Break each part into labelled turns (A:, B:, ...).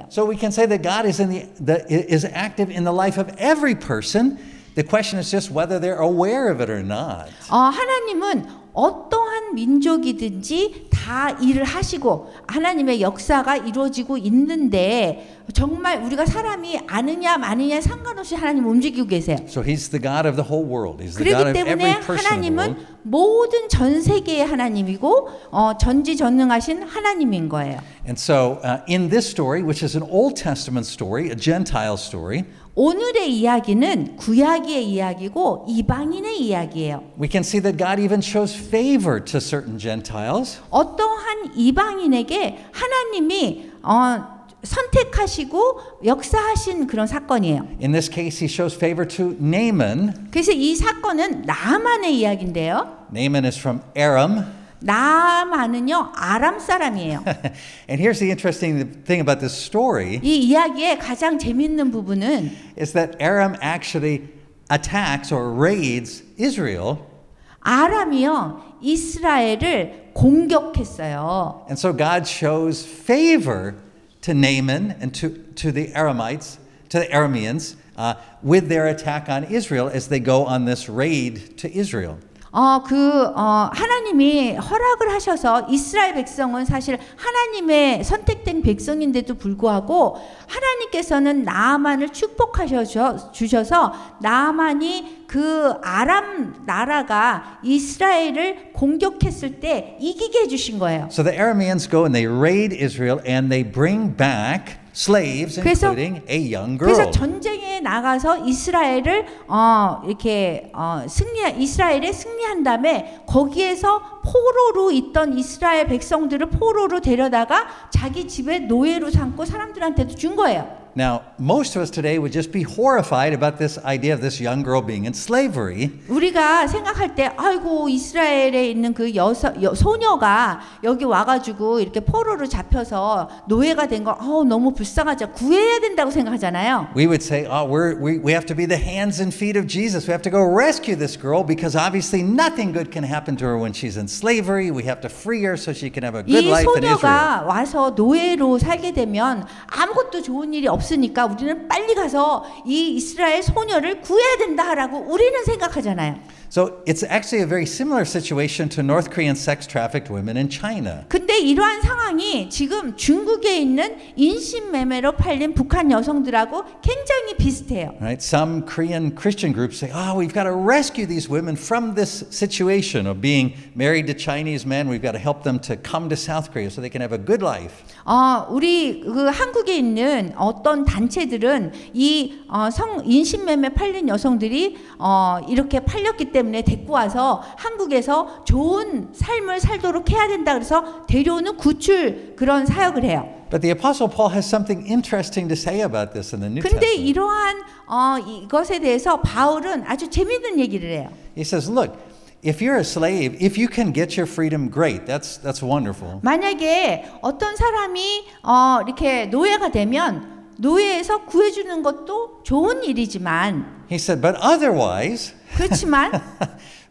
A: So we can say that God is is active in the life of every person. The question is just whether they're aware of it or not.
B: 하나님은 어떠한 민족이든지 다 일을 하시고 하나님의 역사가 이루어지고 있는데 정말 우리가 사람이 아느냐 마느냐 상관없이 하나님 움직이고 계세요.
A: So he's the God of the whole world. He's the God
B: 그렇기
A: of
B: 때문에
A: every person in the
B: 하나님은
A: world.
B: 모든 전 세계의 하나님이고 전지전능하신 하나님인 거예요.
A: And so in this story, which is an Old Testament story, a Gentile story,
B: 오늘의 이야기는 구약의 이야기고 이방인의 이야기예요.
A: we can see that God even shows favor to certain Gentiles.
B: 어떠한 이방인에게 하나님이 선택하시고 역사하신 그런 사건이에요.
A: In this case, he shows favor to Naaman.
B: 그래서 이 사건은 나만의 이야기인데요.
A: Naaman is from Aram.
B: 나만은요 아람 사람이에요.
A: And here's the interesting thing about this story
B: 이 이야기의 가장 재밌는 부분은
A: is that Aram actually attacks or raids Israel.
B: 아람이요 이스라엘을 공격했어요.
A: And so God shows favor to Naaman and to the Aramites, to the Arameans, with their attack on Israel as they go on this raid to Israel.
B: 하나님이 허락을 하셔서 이스라엘 백성은 사실 하나님의 선택된 백성인데도 불구하고 하나님께서는 나아만을 주셔서 나아만이 그 아람 나라가 이스라엘을 공격했을 때 이기게 해주신 거예요.
A: So the Arameans go and they raid Israel and they bring back slaves, including a young girl.
B: 그래서 전쟁에 나가서 이스라엘을 이스라엘에 승리한 다음에 거기에서 포로로 있던 이스라엘 백성들을 포로로 데려다가 자기 집에 노예로 삼고 사람들한테도 준 거예요.
A: Now, most of us today would just be horrified about this idea of this young girl being in slavery.
B: 우리가 생각할 때 아이고 이스라엘에 있는 그 소녀가 여기 와가지고 이렇게 포로로 잡혀서 노예가 된 거 너무 불쌍하죠. 구해야 된다고 생각하잖아요.
A: We would say, we have to be the hands and feet of Jesus. We have to go rescue this girl because obviously nothing good can happen to her when she's in slavery. We have to free her so she can have a good
B: 이
A: life in Israel.
B: 소녀가 와서 노예로 살게 되면 아무것도 좋은 일이 없으니까 우리는 빨리 가서 이 이스라엘 소녀를 구해야 된다라고 우리는 생각하잖아요.
A: So it's actually a very similar situation to North Korean sex-trafficked women in China.
B: 근데 이러한 상황이 지금 중국에 있는 인신매매로 팔린 북한 여성들하고 굉장히 비슷해요.
A: Right? Some Korean Christian groups say, we've got to rescue these women from this situation of being married to Chinese men. We've got to help them to come to South Korea so they can have a good life.
B: 우리 그 한국에 있는 어떤 단체들은 이 인신매매 팔린 여성들이 이렇게 팔렸기 때문에 데리고 와서 한국에서 좋은 삶을 살도록 해야 된다 그래서 데려오는 구출 그런 사역을 해요.
A: But the Apostle Paul has something interesting to say about this in the New
B: 근데
A: Testament.
B: 이러한 이것에 대해서 바울은 아주 재미있는 얘기를 해요.
A: He says, look, if you're a slave, if you can get your freedom, great. That's wonderful.
B: 만약에 어떤 사람이 이렇게 노예가 되면 노예에서 구해주는 것도 좋은 일이지만
A: He said, but otherwise,
B: 그렇지만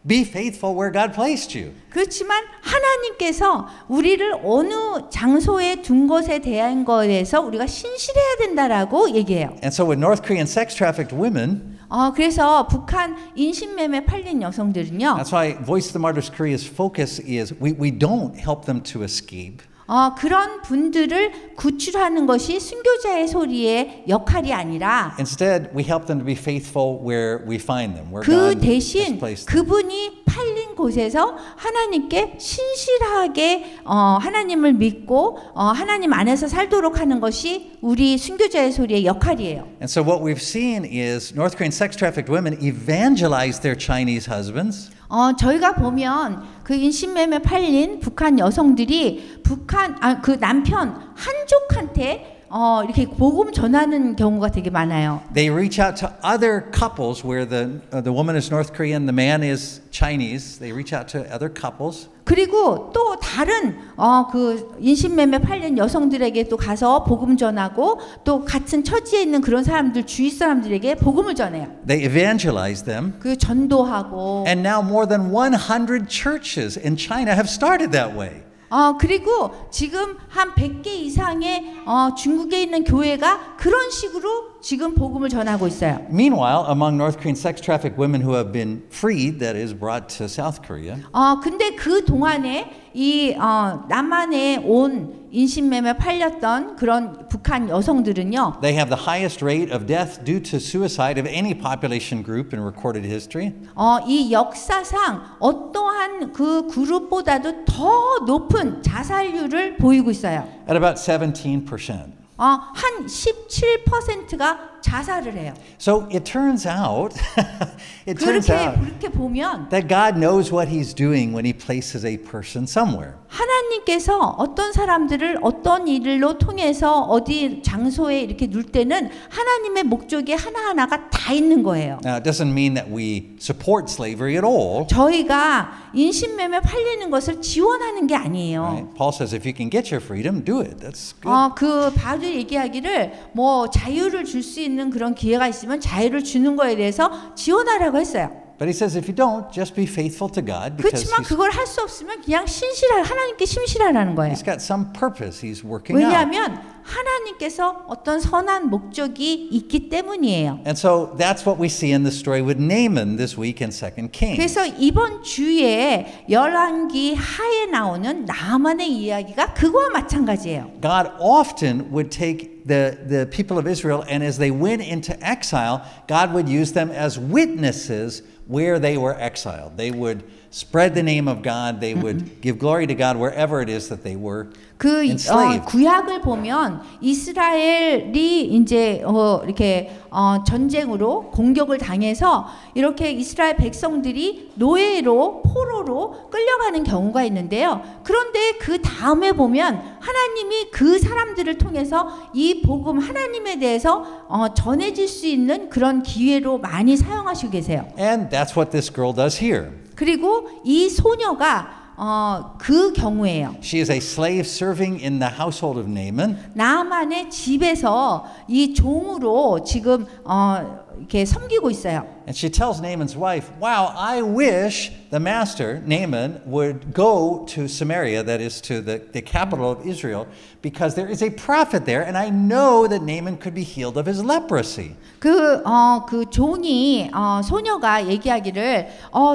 A: be faithful where God placed you.
B: 그렇지만 하나님께서 우리를 어느 장소에 둔 것에 대한 거에서 우리가 신실해야 된다라고 얘기해요.
A: And so with North Korean sex-trafficked women,
B: 그래서 북한 인신매매 팔린 여성들은요.
A: that's why Voice of the Martyrs Korea's focus is we don't help them to escape.
B: 그런 분들을 구출하는 것이 순교자의 소리의 역할이 아니라
A: Instead, we help them to be faithful where we find them, where
B: 그
A: God has
B: 대신
A: placed them.
B: 그분이 팔린 곳에서 하나님께 신실하게 하나님을 믿고 하나님 안에서 살도록 하는 것이 우리 순교자의 소리의 역할이에요.
A: And so what we've seen is North Korean sex-trafficked women evangelize their Chinese husbands.
B: 저희가 보면 그 인신매매 팔린 북한 여성들이 그 남편 한족한테 이렇게 복음 전하는 경우가 되게 많아요.
A: They reach out to other couples where the woman is North Korean, the man is Chinese. They reach out to other couples.
B: 그리고 또 다른 그 인신매매 팔린 여성들에게 또 가서 복음 전하고 또 같은 처지에 있는 그런 사람들 주위 사람들에게 복음을 전해요.
A: They evangelize them.
B: 그 전도하고
A: And now more than 100 churches in China have started that way.
B: 그리고 지금 한 100개 이상의 중국에 있는 교회가 그런 식으로 지금 복음을 전하고 있어요.
A: Meanwhile, among North Korean sex trafficked women who have been freed, that is, brought to South Korea,
B: 근데 그 동안에 이 남한에 온 인신매매 팔렸던 그런 북한 여성들은요.
A: they have the highest rate of death due to suicide of any population group in recorded history.
B: 이 역사상 어떠한 그 그룹보다도 더 높은 자살률을 보이고 있어요.
A: At about 17%.
B: 한 17%가 자살을 해요.
A: So it turns out,
B: 그렇게 보면
A: that God knows what He's doing when He places a person somewhere.
B: 하나님께서 어떤 사람들을 어떤 일로 통해서 어디 장소에 이렇게 둘 때는 하나님의 목적이 하나하나가 다 있는 거예요.
A: Now, it doesn't mean that we support slavery at all.
B: 저희가 인신매매 팔리는 것을 지원하는 게 아니에요.
A: Right? Paul says, if you can get your freedom, do it. That's good.
B: 그 바울이 얘기하기를 뭐 자유를 줄 수 있는 그런 기회가 있으면 자유를 주는 거에 대해서 지원하라고 했어요.
A: But he says, if you don't, just be faithful to God because
B: 그렇지만 그걸 할 수 없으면 그냥 하나님께 신실하라는 거예요.
A: He's got some purpose He's working out.
B: 왜냐하면 하나님께서 어떤 선한 목적이 있기 때문이에요.
A: And so that's what we see in the story with Naaman this week in 2 Kings.
B: 그래서 이번 주에 열왕기 하에 나오는 나만의 이야기가 그거와 마찬가지예요.
A: God often would take the people of Israel, and as they went into exile, God would use them as witnesses where they were exiled. They would spread the name of God. They would give glory to God wherever it is that they were enslaved.
B: 구약을 보면 이스라엘이 이제 이렇게 전쟁으로 공격을 당해서 이렇게 이스라엘 백성들이 노예로 포로로 끌려가는 경우가 있는데요. 그런데 그 다음에 보면 하나님이 그 사람들을 통해서 이 복음 하나님에 대해서 전해질 수 있는 그런 기회로 많이 사용하시고 계세요.
A: And that's what this girl does here.
B: 그리고 이 소녀가 그 경우에요.
A: She is a slave serving in the household of Naaman.
B: 나만의 집에서 이 종으로 지금 이렇게 섬기고 있어요.
A: And she tells Naaman's wife, "Wow, I wish the master Naaman would go to Samaria, that is to the capital of Israel, because there is a prophet there, and I know that Naaman could be healed of his leprosy."
B: 그 종이 소녀가 얘기하기를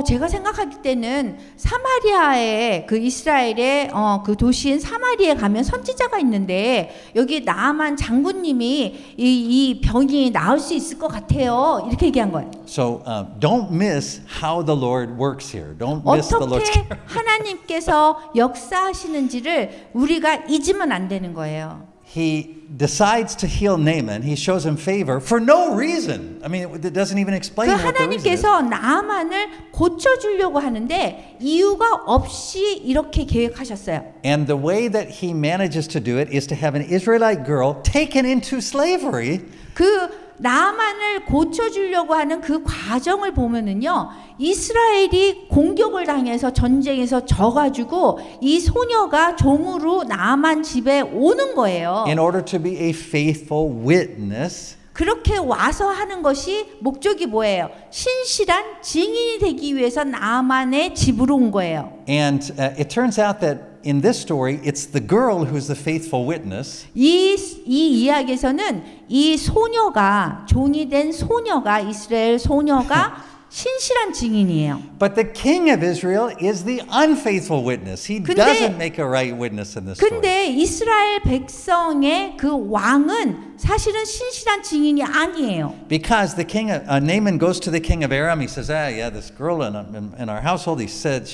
B: 제가 생각하기 때는 사마리아에 그 이스라엘의 그 도시인 사마리아에 가면 선지자가 있는데 여기 나아만 장군님이 이 병이 나을 수 있을 것 같아요. 이렇게 얘기한 거예요.
A: So don't miss how the Lord works here. Don't miss the Lord's
B: 어떻게
A: care.
B: 하나님께서 역사하시는지를 우리가 잊으면 안 되는 거예요.
A: He decides to heal Naaman. He shows him favor for no reason. I mean, it doesn't even explain
B: 그
A: what the reason is.
B: 하나님께서 나아만을 고쳐주려고 하는데 이유가 없이 이렇게 계획하셨어요.
A: And the way that he manages to do it is to have an Israelite girl taken into slavery.
B: 그 나아만을 고쳐주려고 하는 그 과정을 보면은요, 이스라엘이 공격을 당해서 전쟁에서 져가지고 이 소녀가 종으로 나아만 집에 오는 거예요.
A: In order to be a faithful witness.
B: 그렇게 와서 하는 것이 목적이 뭐예요? 신실한 증인이 되기 위해서 나아만의 집으로 온 거예요.
A: And it turns out that in this story, it's the girl who's the faithful witness.
B: 이 이야기에서는 이 소녀가 종이 된 소녀가 이스라엘 소녀가 신실한 증인이에요.
A: But the king of Israel is the unfaithful witness. He doesn't make a right witness in this story.
B: 근데 이스라엘 백성의 그 왕은 사실은 신실한 증인이 아니에요.
A: Because the king of Naaman goes to the king of Aram. He says, yeah, this girl in our household. She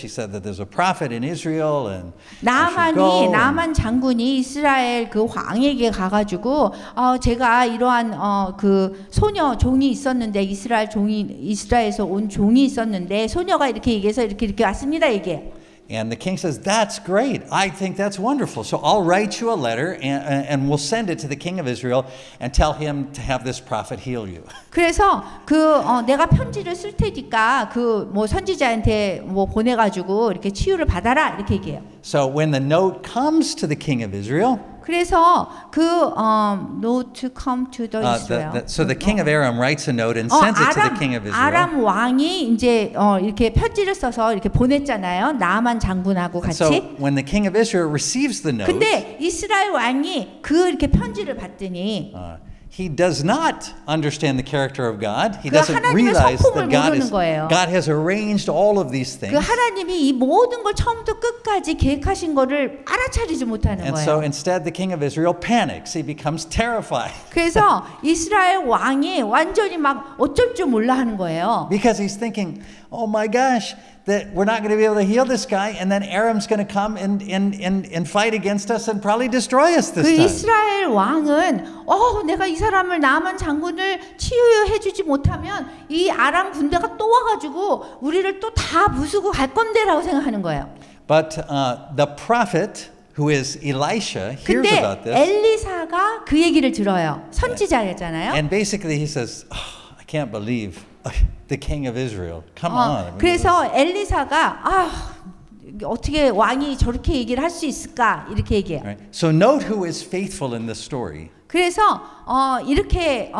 A: said that there's a prophet in Israel, and
B: 나만 장군이 이스라엘 그 왕에게 가가지고 제가 이러한 그 소녀 종이 있었는데 이스라엘에서 온 종이 있었는데 소녀가 이렇게 얘기해서 이렇게 왔습니다 이게.
A: And the king says, that's great. I think that's wonderful. So I'll write you a letter and we'll send it to the king of Israel and tell him to have this prophet heal you.
B: 그래서 내가 편지를 쓸 테니까 그 뭐 선지자한테 뭐 보내가지고 이렇게 치유를 받아라 이렇게 얘기해요.
A: So when the note comes to the king of Israel,
B: 그래서 note to come to the Israel.
A: So the king of Aram writes a note and sends it to the king of Israel.
B: 아람 왕이 이제 이렇게 편지를 써서 이렇게 보냈잖아요. 나만 장군하고 같이.
A: So when the king of Israel receives the note,
B: 근데 이스라엘 왕이 이렇게 편지를 받더니
A: he does not understand the character of God. He
B: 그
A: doesn't
B: 하나님의
A: realize
B: 성품을
A: that
B: 모르는 거예요.
A: God has arranged all of these
B: 그
A: things.
B: 하나님이 이 모든 걸 처음부터 끝까지 계획하신 거를 알아차리지 못하는
A: And so
B: 거예요.
A: instead the king of Israel panics. He becomes terrified.
B: 그래서 이스라엘 왕이 완전히 막 어쩔 줄 몰라 하는 거예요.
A: Because he's thinking, oh my gosh, that we're not going to be able to heal this guy, and then Aram's going to come and fight against us and probably destroy us
B: 그
A: this time.
B: 이스라엘 왕은 내가 이 사람을 나만 장군을 치유해주지 못하면 이 아람 군대가 또 와가지고 우리를 또 다 부수고 갈 건데라고 생각하는 거예요.
A: But the prophet, who is Elisha, hears
B: 근데
A: about this,
B: 엘리사가 그 얘기를 들어요. 선지자였잖아요.
A: and basically he says, oh, I can't believe the king of Israel. Come on. I mean,
B: 그래서 엘리사가 어떻게 왕이 저렇게 얘기를 할 수 있을까 이렇게 얘기해요.
A: right? So note who is faithful in this story.
B: 그래서 이렇게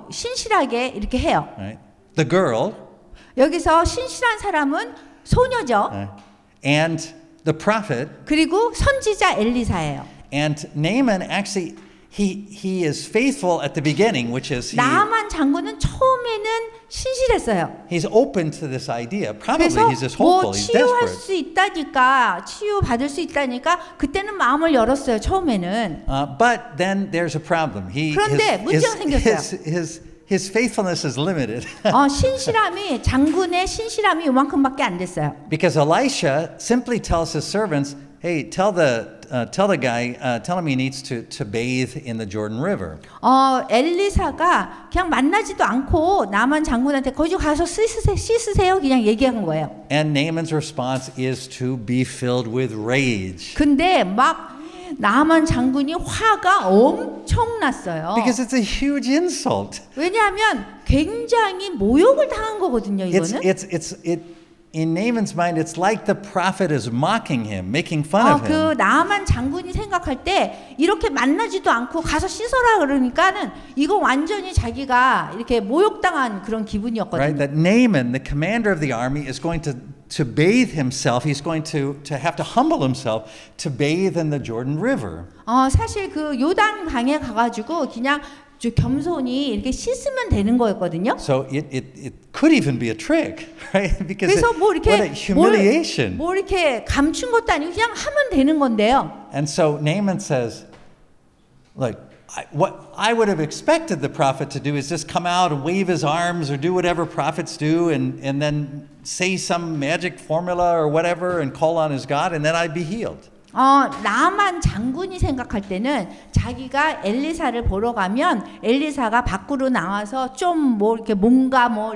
B: 신실하게 이렇게 해요.
A: Right? The girl,
B: 여기서 신실한 사람은 소녀죠.
A: and the prophet,
B: 그리고 선지자 엘리사예요.
A: and Naaman actually he is faithful at the beginning, which is
B: 나만 장군은 처음에는 신실했어요.
A: he's open to this idea. Probably
B: 그래서
A: he's just hopeful.
B: 뭐
A: He's
B: 치유할
A: desperate.
B: 수 있다니까 치유 받을 수 있다니까 그때는 마음을 열었어요. 처음에는.
A: But then there's a problem.
B: 그런데 문제가 생겼어요.
A: His faithfulness is limited.
B: 신실함이 장군의 신실함이 요만큼밖에 안 됐어요.
A: Because Elisha simply tells his servants, "Hey, tell the guy, tell him he needs to bathe in the Jordan River."
B: 엘리사가 그냥 만나지도 않고 나만 장군한테 거기 가서 씻으세요 그냥 얘기한 거예요.
A: And Naaman's response is to be filled with rage.
B: 근데 막 나만 장군이 화가 엄청 났어요.
A: Because it's a huge insult.
B: 왜냐하면 굉장히 모욕을 당한 거거든요. 이거는.
A: In Naaman's mind, it's like the prophet is mocking him, making fun of him.
B: 그 나만 장군이 생각할 때 이렇게 만나지도 않고 가서 씻어라 그러니까는 이거 완전히 자기가 이렇게 모욕당한 그런 기분이었거든요.
A: Right? That Naaman, the commander of the army, is going to bathe himself. He's going to have to humble himself to bathe in the Jordan River.
B: 사실 그 요단 강에 가가지고 그냥 겸손히 이렇게 씻으면 되는 거였거든요.
A: So it could even be a trick, right? Because
B: 그래서 뭐
A: what a
B: 이렇게
A: humiliation.
B: 뭐 이렇게 감춘 것도 아니고 그냥 하면 되는 건데요.
A: And so Naaman says, look, what I would have expected the prophet to do is just come out and wave his arms or do whatever prophets do and then say some magic formula or whatever and call on his God and then I'd be healed.
B: 나만 장군이 생각할 때는 자기가 엘리사를 보러 가면 엘리사가 밖으로 나와서 좀 뭐 이렇게 뭔가 뭐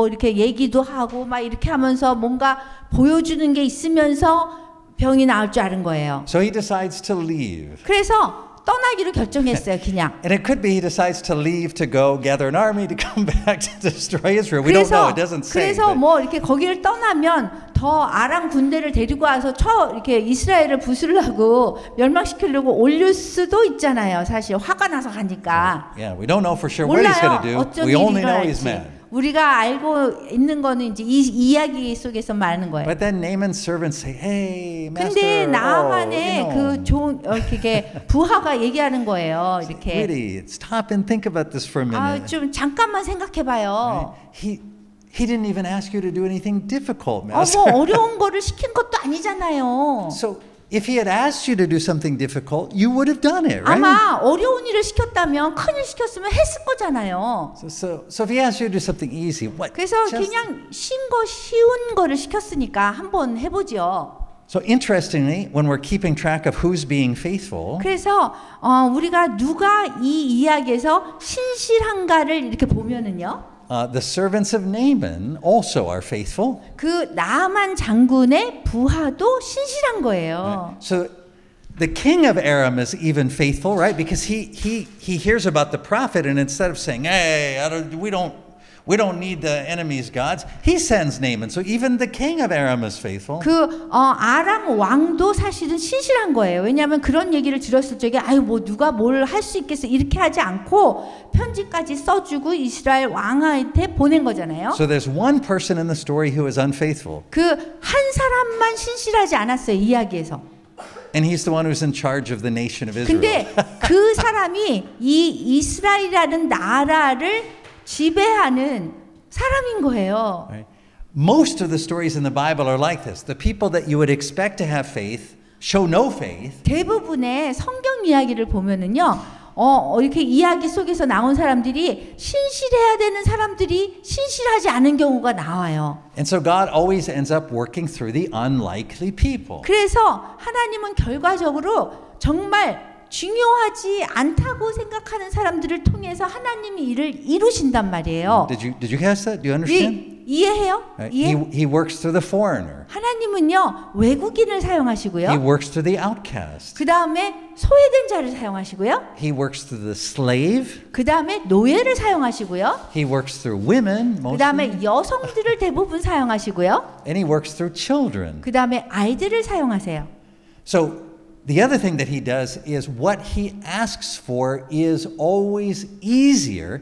B: 이렇게 얘기도 하고 막 이렇게 하면서 뭔가 보여주는 게 있으면서 병이 나을 줄 아는 거예요.
A: So he decides to leave.
B: 그래서 떠나기로 결정했어요, 그냥.
A: And it could be he decides to leave to go gather an army to come back to destroy Israel. We don't know. It doesn't say.
B: 그래서 뭐 이렇게 거기를 떠나면 더 아람 군대를 데리고 와서 이렇게 이스라엘을 부수려고 멸망시키려고 올릴 수도 있잖아요. 사실 화가 나서 가니까.
A: Yeah, we don't know for sure what he's going to do.
B: 어쩐
A: We
B: 일이
A: only know he's
B: 일어날지.
A: mad.
B: 우리가 알고 있는 거는 이제 이 이야기 속에서 말하는 거예요.
A: But then Naaman's servants say, "Hey, master,
B: 근데 나만의
A: you know,
B: 그 좋은 이렇게 부하가 얘기하는 거예요. 이렇게.
A: Really, stop and think about this for a minute.
B: 좀 잠깐만 생각해봐요.
A: He didn't even ask you to do anything difficult, master.
B: 뭐 어려운 거를 시킨 것도 아니잖아요.
A: So if he had asked you to do something difficult, you would have done it, right?
B: 아마 어려운 일을 시켰다면 큰일 시켰으면 했을 거잖아요.
A: So if he asked you to do something easy, what?
B: 그래서 그냥 쉬운 거를 시켰으니까 한번 해보죠.
A: So interestingly, when we're keeping track of who's being faithful,
B: 그래서 우리가 누가 이 이야기에서 신실한가를 이렇게 보면은요.
A: the servants of Naaman also are faithful.
B: 그 나만 장군의 부하도 신실한 거예요.
A: So the king of Aram is even faithful, right? Because he hears about the prophet, and instead of saying, "Hey, we're We don't need the enemy's gods. He sends Naaman. So even the king of Aram is faithful.
B: 아람 왕도 사실은 신실한 거예요. 왜냐하면 그런 얘기를 들었을 적에 아유 뭐 누가 뭘 할 수 있겠어 이렇게 하지 않고 편지까지 써주고 이스라엘 왕한테 보낸 거잖아요.
A: So there's one person in the story who is unfaithful.
B: 그 한 사람만 신실하지 않았어요. 이야기에서.
A: And he's the one who's in charge of the nation of Israel.
B: 근데 그 사람이 이 이스라엘이라는 나라를 지배하는 사람인 거예요.
A: Right? Most of the stories in the Bible are like this. The people that you would expect to have faith show no faith.
B: 대부분의 성경 이야기를 보면은요. 이렇게 이야기 속에서 나온 사람들이 신실해야 되는 사람들이 신실하지 않은 경우가 나와요.
A: And so God always ends up working through the unlikely people.
B: 그래서 하나님은 결과적으로 정말 중요하지 않다고 생각하는 사람들을 통해서 하나님이 일을 이루신단 말이에요.
A: Did you catch that? Do you understand?
B: 이해해요?
A: Right?
B: 이해?
A: He works through the foreigner.
B: 하나님은요 외국인을 사용하시고요.
A: He works through the outcast.
B: 그 다음에 소외된 자를 사용하시고요.
A: He works through the slave.
B: 그 다음에 노예를 사용하시고요.
A: He works through women
B: 그
A: mostly.
B: 다음에 여성들을 대부분 사용하시고요.
A: And he works through children.
B: 그 다음에 아이들을 사용하세요.
A: So the other thing that he does is what he asks for is always easier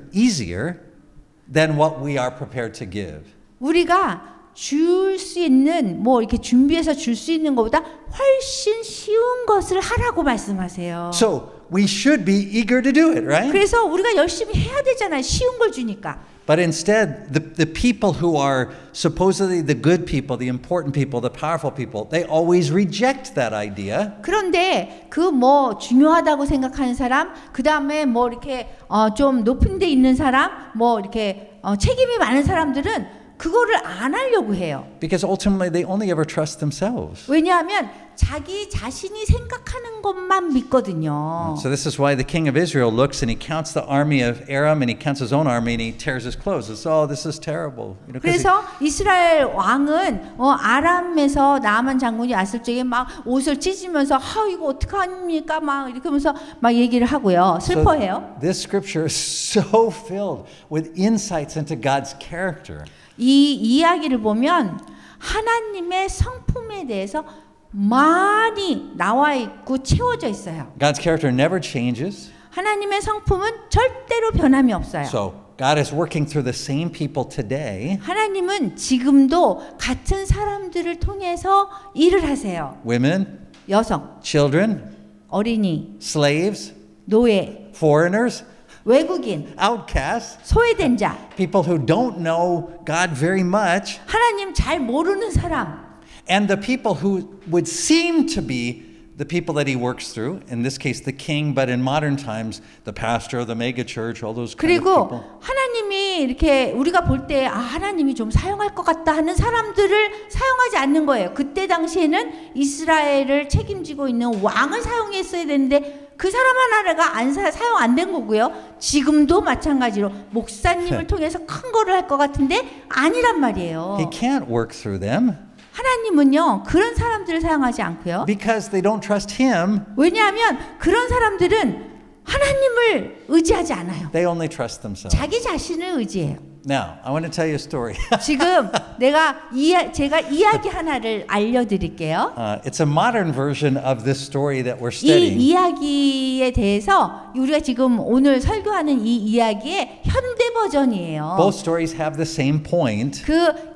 A: than what we are prepared to give.
B: 우리가 줄 수 있는 뭐 이렇게 준비해서 줄 수 있는 것보다 훨씬 쉬운 것을 하라고 말씀하세요.
A: So we should be eager to do it, right?
B: 그래서 우리가 열심히 해야 되잖아요. 쉬운 걸 주니까.
A: But instead, the people who are supposedly the good people, the important people, the powerful people, they always reject that idea.
B: 그런데 그 뭐 중요하다고 생각하는 사람, 그 다음에 뭐 이렇게 좀 높은 데 있는 사람, 뭐 이렇게 책임이 많은 사람들은 그거를 안 하려고 해요.
A: Because ultimately they only ever trust themselves.
B: 왜냐하면 자기 자신이 생각하는 것만 믿거든요.
A: So this is why the king of Israel looks and he counts the army of Aram and he counts his own army and he tears his clothes. It's, oh, this is terrible. You know,
B: 그래서 이스라엘 왕은 아람에서 나아만 장군이 왔을 적에 막 옷을 찢으면서 이거 어떡합니까? 막 이렇게 하면서 막 얘기를 하고요. 슬퍼해요.
A: So this scripture is so filled with insights into God's character.
B: 이 이야기를 보면 하나님의 성품에 대해서 많이 나와 있고 채워져 있어요.
A: God's character never changes.
B: 하나님의 성품은 절대로 변함이 없어요.
A: So God is working through the same people today.
B: 하나님은 지금도 같은 사람들을 통해서 일을 하세요.
A: Women,
B: 여성,
A: children,
B: 어린이,
A: slaves,
B: 노예,
A: foreigners,
B: 외국인,
A: outcasts,
B: 소외된 자,
A: people who don't know God very much,
B: 하나님 잘 모르는 사람,
A: and the people who would seem to be the people that he works through, in this case the king, but in modern times the pastor, the mega church, all those kind of
B: 그리고
A: people.
B: 하나님이 이렇게 우리가 볼 때 하나님이 좀 사용할 것 같다 하는 사람들을 사용하지 않는 거예요. 그때 당시에는 이스라엘을 책임지고 있는 왕을 사용했어야 되는데 그 사람 하나가 사용 안 된 거고요. 지금도 마찬가지로 목사님을 통해서 큰 거를 할 것 같은데 아니란 말이에요.
A: He can't work through them
B: 하나님은요 그런 사람들을 사용하지 않고요.
A: because they don't trust him.
B: 왜냐하면 그런 사람들은 하나님을 의지하지 않아요.
A: They only trust themselves.
B: 자기 자신을 의지해요.
A: Now, I want to tell you a story.
B: 지금 제가 이야기 하나를 알려드릴게요.
A: It's a modern version of this story that we're
B: 이
A: studying.
B: 이야기에 대해서 우리가 지금 오늘 설교하는 이 이야기의 현대 버전이에요.
A: Both stories have the same point.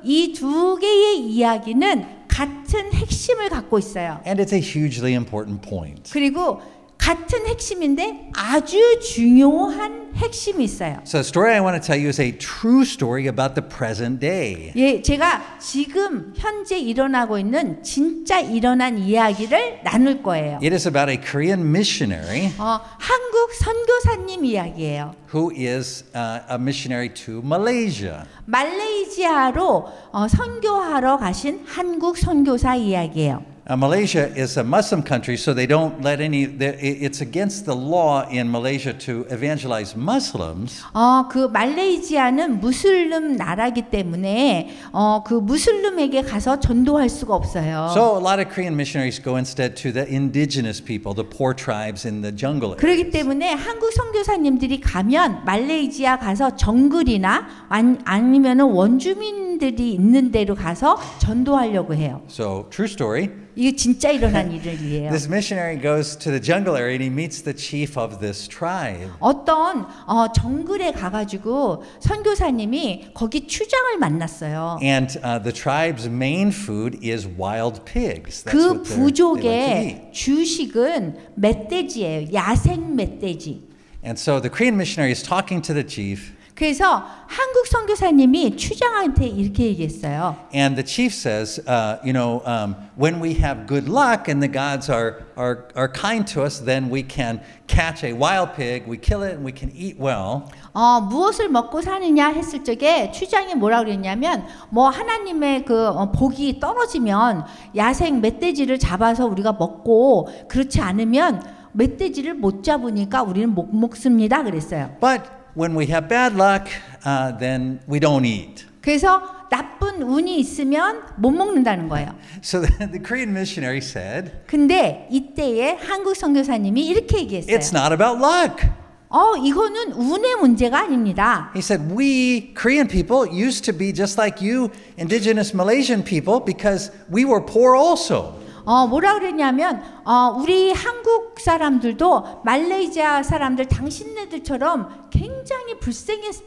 B: 이 두 개의 이야기는 같은 핵심을 갖고 있어요.
A: And it's a hugely important point.
B: 그리고 같은 핵심인데 아주 중요한 핵심이 있어요.
A: So the story I want to tell you is a true story about the present day.
B: 예, 제가 지금 현재 일어나고 있는 진짜 일어난 이야기를 나눌 거예요.
A: It is about a Korean missionary
B: 한국 선교사님 이야기예요.
A: who is a missionary to Malaysia.
B: 말레이시아로 선교하러 가신 한국 선교사 이야기예요.
A: Malaysia is a Muslim country, so they don't let it's against the law in Malaysia to evangelize Muslims.
B: 그 말레이시아는 무슬림 나라기 때문에 그 무슬림에게 가서 전도할 수가 없어요.
A: So a lot of Korean missionaries go instead to the indigenous people, the poor tribes in the jungle.
B: 그렇기 때문에 한국 선교사님들이 가면 말레이시아 가서 정글이나 아니면은 원주민들이 있는 데로 가서 전도하려고 해요.
A: So true story.
B: 이게 진짜 일어난 일이에요.
A: This missionary goes to the jungle area and he meets the chief of this tribe.
B: 어떤 정글에 가가지고 선교사님이 거기 추장을 만났어요.
A: And the tribe's main food is wild pigs. That's
B: 그
A: what they like to
B: 부족의
A: eat.
B: 주식은 멧돼지예요. 야생 멧돼지.
A: And so the Korean missionary is talking to the chief.
B: 그래서 한국 선교사님이 추장한테 이렇게 얘기했어요.
A: And the chief says, when we have good luck and the gods are kind to us, then we can catch a wild pig, we kill it, and we can eat well.
B: 무엇을 먹고 사느냐 했을 적에 추장이 뭐라 그랬냐면 뭐 하나님의 그 복이 떨어지면 야생 멧돼지를 잡아서 우리가 먹고 그렇지 않으면 멧돼지를 못 잡으니까 우리는 못 먹습니다 그랬어요.
A: But when we have bad luck, then we don't eat.
B: 그래서 나쁜 운이 있으면 못 먹는다는 거예요.
A: So the Korean missionary said,
B: 근데 이때에 한국 선교사님이 이렇게 얘기했어요.
A: it's not about luck.
B: 이거는 운의 문제가 아닙니다.
A: He said, we Korean people used to be just like you indigenous Malaysian people because we were poor also.
B: 뭐라 그랬냐면 우리 한국 사람들도 말레이시아 사람들 당신네들처럼 굉장히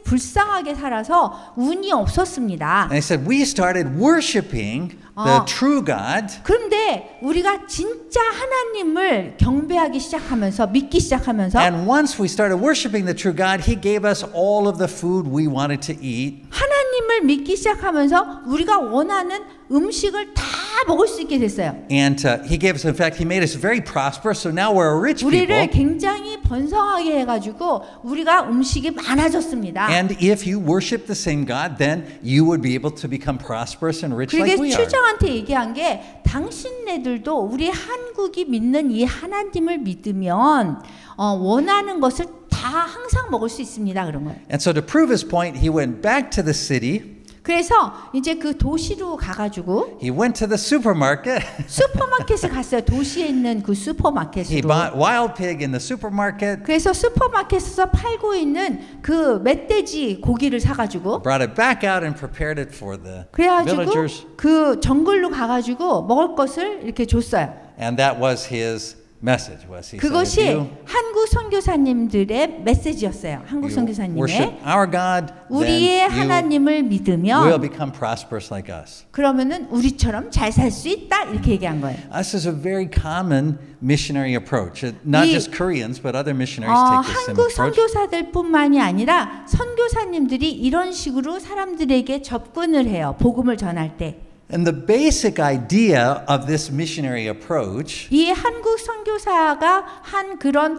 B: 불쌍하게 살아서 운이 없었습니다.
A: And he said, we started worshiping the true God.
B: 그런데 우리가 진짜 하나님을 경배하기 시작하면서 믿기 시작하면서
A: And once we started worshiping the true God, he gave us all of the food we wanted to eat.
B: 하나님을 믿기 시작하면서 우리가 원하는 음식을 다 먹을 수 있게 됐어요.
A: And he gave us, in fact, he made us very prosperous. So now we're a rich
B: 우리를
A: people.
B: 굉장히 번성하게 해가지고 우리가 음식이 많아졌습니다.
A: And if you worship the same God, then you would be able to become prosperous and rich like
B: 그게
A: we are.
B: 추장한테 얘기한 게 당신네들도 우리 한국이 믿는 이 하나님을 믿으면 원하는 것을 다 항상 먹을 수 있습니다. 그런 거예요.
A: And so to prove his point, he went back to the city.
B: 그래서 이제 그 도시로 가가지고
A: He went to the supermarket.
B: 슈퍼마켓에 갔어요. 도시에 있는 그
A: He
B: 슈퍼마켓으로.
A: bought wild pig in the supermarket,
B: 그래서 슈퍼마켓에서 팔고 있는 그 멧돼지 고기를 사가지고
A: brought it back out and prepared it for the
B: 그래가지고
A: villagers.
B: 그 정글로 가가지고 먹을 것을 이렇게 줬어요.
A: And that was his message. Was he said, if
B: 그것이
A: you
B: 한국 선교사님들의 메시지였어요. 한국
A: worship
B: 선교사님의
A: our God,
B: 우리의
A: then you
B: 하나님을
A: will
B: 믿으면
A: become prosperous like us.
B: 그러면은 우리처럼 잘 살 수 있다 이렇게 얘기한 거예요.
A: This is a very common missionary approach. Not
B: 이-
A: just Koreans, but other missionaries take this same
B: 한국
A: approach.
B: 선교사들뿐만이 아니라 선교사님들이 이런 식으로 사람들에게 접근을 해요. 복음을 전할 때.
A: And the basic idea of this missionary approach
B: 이 한국 선교사가 한 그런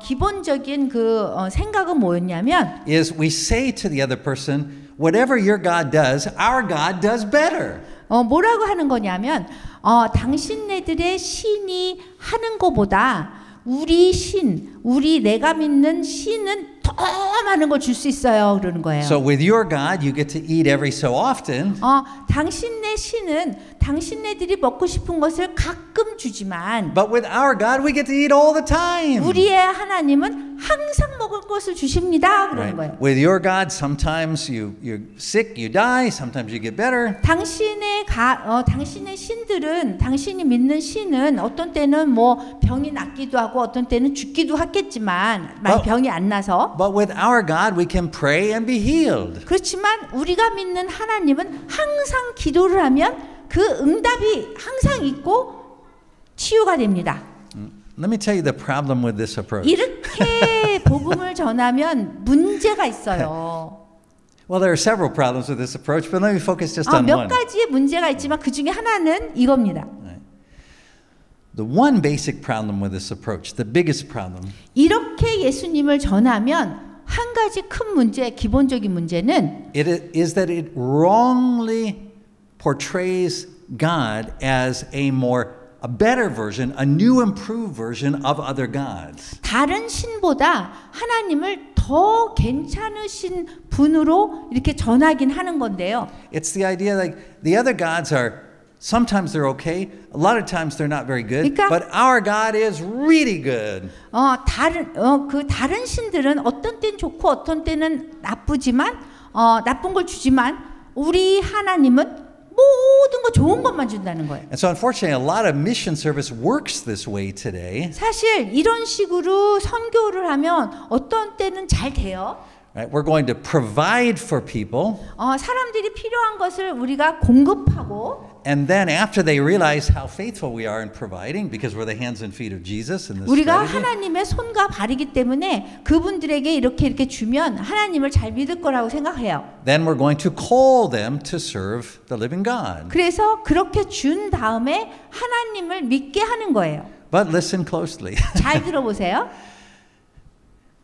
B: 기본적인 그 생각은 뭐였냐면
A: is we say to the other person, whatever your God does, our God does better.
B: 뭐라고 하는 거냐면 당신네들의 신이 하는 것보다 우리 신, 내가 믿는 신은 더 많은 걸 줄 수 있어요. 그러는 거예요.
A: So with your God, you get to eat every so often.
B: 당신네 신은 당신네들이 먹고 싶은 것을 가끔 주지만
A: But with our God, we get to eat all the time.
B: 우리의 하나님은 항상 먹을 것을 주십니다. 그러는 거예요.
A: With your God, sometimes you're sick, you die. Sometimes you get better.
B: 당신의 신들은 당신이 믿는 신은 어떤 때는 뭐 병이 낫기도 하고 어떤 때는 죽기도 하겠지만 병이 안 나서
A: But with our God, we can pray and be healed.
B: 그렇지만 우리가 믿는 하나님은 항상 기도를 하면 그 응답이 항상 있고 치유가 됩니다.
A: Let me tell you the problem with this approach.
B: 이렇게 복음을 전하면 문제가 있어요.
A: Well, there are several problems with this approach, but let me focus just on
B: 몇
A: one.
B: 가지의 문제가 있지만 그 중에 하나는 이겁니다.
A: The one basic problem with this approach, the biggest problem,
B: 이렇게 예수님을 전하면 한 가지 큰 문제, 기본적인 문제는
A: is that it wrongly portrays God as a more a better version, a new improved version of other gods.
B: 다른 신보다 하나님을 더 괜찮으신 분으로 이렇게 전하긴 하는 건데요.
A: It's the idea like the other gods are sometimes they're okay, a lot of times they're not very good,
B: 그러니까-
A: but our God is really good.
B: 그 다른 신들은 어떤 때는 좋고 어떤 때는 나쁘지만 나쁜 걸 주지만 우리 하나님은 모든 거 좋은 것만 준다는 거예요.
A: And so unfortunately a lot of mission service works this way today.
B: 사실 이런 식으로 선교를 하면 어떤 때는 잘 돼요.
A: Right? We're going to provide for people,
B: 사람들이 필요한 것을 우리가 공급하고
A: and then after they realize how faithful we are in providing, because we're the hands and feet of Jesus in this
B: 우리가
A: strategy,
B: 하나님의 손과 발이기 때문에 그분들에게 이렇게 주면 하나님을 잘 믿을 거라고 생각해요.
A: then we're going to call them to serve the living God.
B: 그래서 그렇게 준 다음에 하나님을 믿게 하는 거예요.
A: But listen closely.
B: 잘 들어보세요.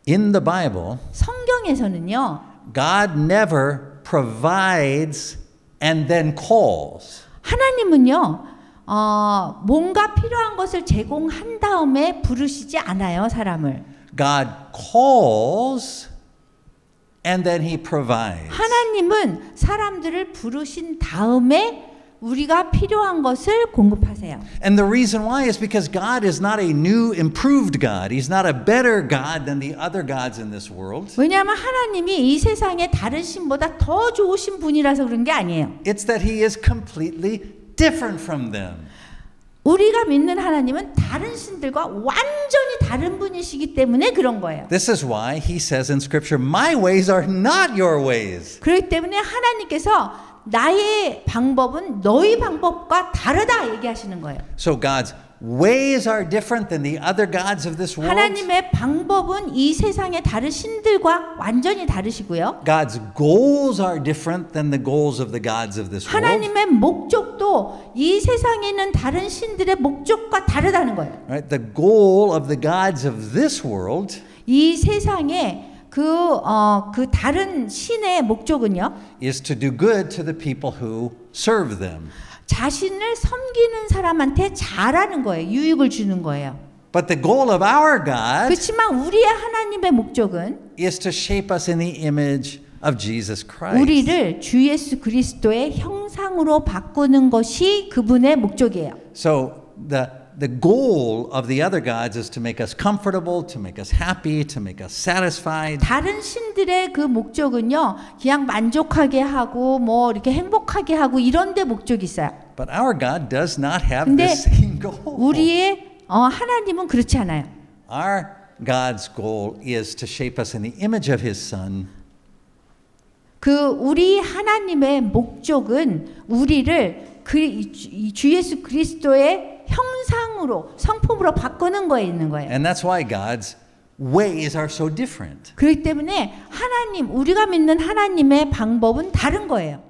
A: In the Bible,
B: 성경에서는요.
A: God never provides and then calls.
B: 하나님은요. 뭔가 필요한 것을 제공한 다음에 부르시지 않아요, 사람을.
A: God calls and then he provides.
B: 하나님은 사람들을 부르신 다음에 우리가 필요한 것을 공급하세요.
A: And the reason why is because God is not a new improved God. He's not a better God than the other gods in this world.
B: 왜냐하면 하나님이 이 세상에 다른 신보다 더 좋으신 분이라서 그런 게 아니에요.
A: It's that he is completely different from them.
B: 우리가 믿는 하나님은 다른 신들과 완전히 다른 분이시기 때문에 그런 거예요.
A: This is why he says in scripture, my ways are not your ways.
B: 그렇기 때문에 하나님께서 나의 방법은 너희 방법과 다르다 얘기하시는 거예요.
A: So God's ways are different than the other gods of this world.
B: 하나님의 방법은 이 세상의 다른 신들과 완전히 다르시고요.
A: God's goals are different than the goals of the gods of this world.
B: 하나님의 목적도 이 세상에 있는 다른 신들의 목적과 다르다는 거예요.
A: Right? The goal of the gods of this world
B: 이 세상에 그 다른 신의 목적은요.
A: is to do good to the people who serve them.
B: 자신을 섬기는 사람한테 잘하는 거예요. 유익을 주는 거예요.
A: But the goal of our God
B: 그렇지만 우리의 하나님의 목적은
A: is to shape us in the image of Jesus Christ.
B: 우리를 주 예수 그리스도의 형상으로 바꾸는 것이 그분의 목적이에요.
A: So the goal of the other gods is to make us comfortable, to make us happy, to make us satisfied.
B: 다른 신들의 그 목적은요, 그냥 만족하게 하고 뭐 이렇게 행복하게 하고 이런 데 목적이 있어요.
A: But our God does not have
B: 근데
A: this same goal.
B: 우리의 하나님은 그렇지 않아요.
A: Our God's goal is to shape us in the image of His Son.
B: 우리 하나님의 목적은 우리를 주 예수 그리스도의 형상으로 성품으로 바꾸는 거에 있는 거예요.
A: And that's why God's ways are so different.
B: 그렇기 때문에 우리가 믿는 하나님의 방법은 다른 거예요.